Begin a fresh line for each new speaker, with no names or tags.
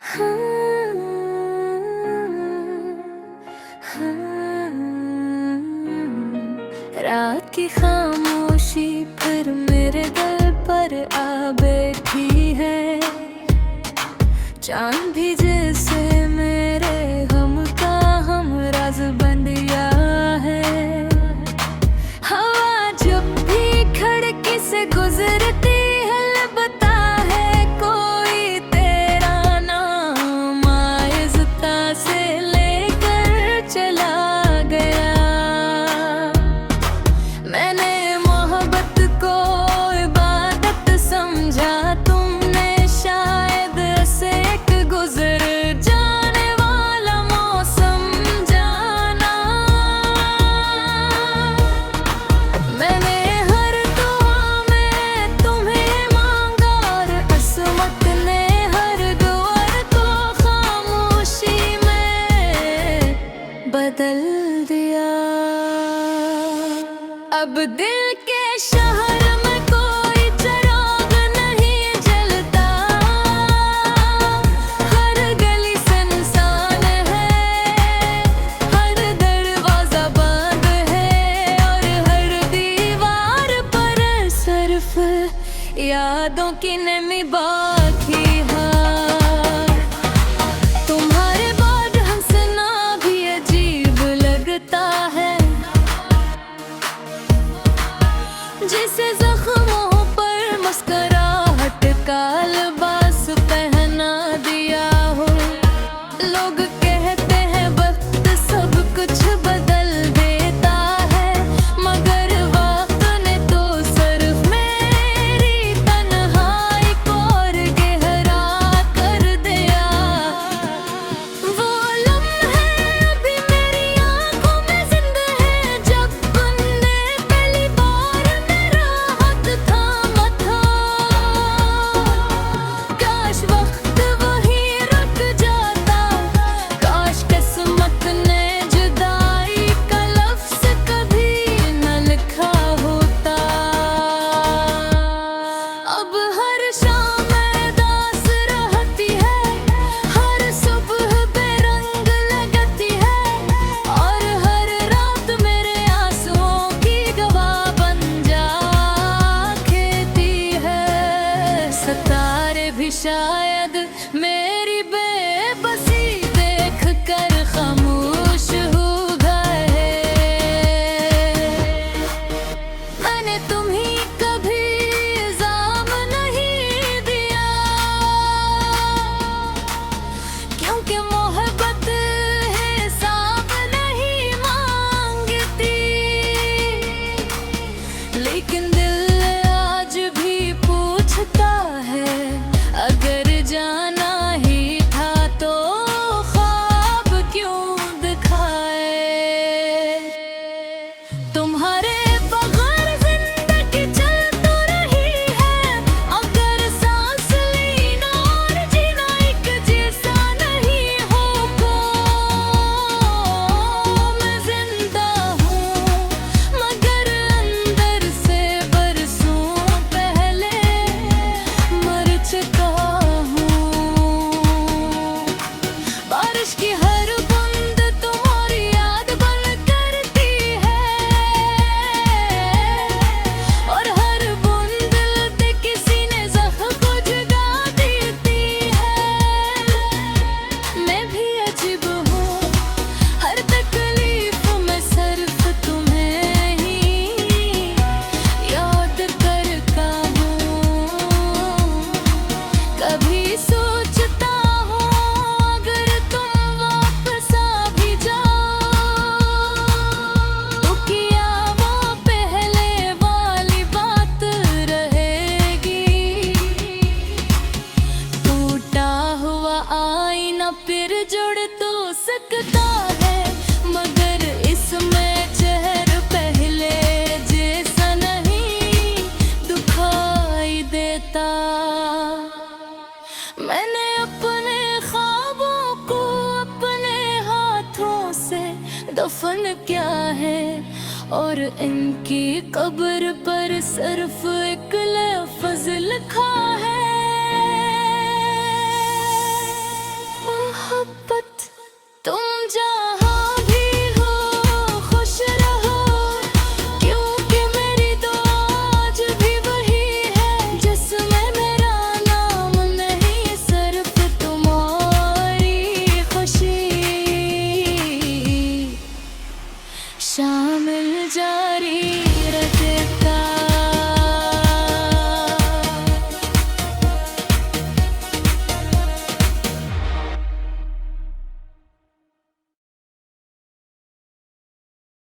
हाँ, हाँ, रात की खामोशी फिर मेरे दिल पर आ बैठी है। चांद भी जैसे मेरे गम का हम राज बन गया है। हवा जब भी खिड़की से गुजरती है लगता है कोई तेरा नाम आइज़ता से लेकर चला गया। मैंने मोहब्बत को इबादत समझा, तुमने शायद ऐसे एक गुजर जाने वाला मौसम जाना। मैंने हर दुआ में तुम्हें मांगा और किस्मत ने हर दुआ को खामोशी में बदल दिया। अब दिल के शहर में कोई चिराग नहीं जलता, हर गली सुनसान है, हर दरवाजा बंद है और हर दीवार पर सिर्फ यादों की नमी बाकी है। तुम्हारे बाद हंसना भी अजीब लगता है, जिसे जख्मों पर मुस्कुराहट का लिबास पहना दिया हो। लोग कहते हैं वक्त सब कुछ बदल देता है, मगर वक्त ने तो सिर्फ मेरी तन्हाई को और गहरा कर दिया। वो लम्हे अभी मेरी आंखों में जिंदा है, जब तुमने पहली बार मेरा हाथ थामा था। काश वक्त वहीं रुक जाता, काश किस्मत ने जुदाई का लफ्ज़ कभी न लिखा होता। अब हर शाम उदास रहती है, हर सुबह बेरंग लगती है और हर रात मेरे आंसुओं की गवाह बन जा खेती है। सितारे भी शायद मेरी बेबसी देख कर खामोश हो गए। मैंने तुम्हें कभी इल्ज़ाम नहीं दिया, क्योंकि मोहब्बत हिसाब नहीं मांगती। लेकिन दिल आज भी पूछता है, अगर जाना ही था तो ख्वाब क्यों दिखाए। तुम्हारे बगैर जिंदगी चल तो रही है, अगर सांस लेना और जीना एक जैसा नहीं होगा। मैं जिंदा हूँ मगर अंदर से बरसों पहले मर चुका हूँ। बारिश की हर बूंद तुम्हारी याद बन करती है और हर बूंद दिल पे किसी ने ज़ख्म को जगा देती है। मैं भी अजीब हूँ, हर तकलीफ में सिर्फ तुम्हें ही याद करता हूँ। कभी सोचता हूँ अगर तुम वापस आ भी जाओ तो क्या वो पहले वाली बात रहेगी। टूटा हुआ आईना फिर जुड़ तो सकता है, मगर इसमें चेहरा पहले जैसा नहीं दिखाई देता। मैंने अपने ख्वाबों को अपने हाथों से दफन किया है और इनकी कब्र पर सिर्फ एक लफ्ज़ लिखा है,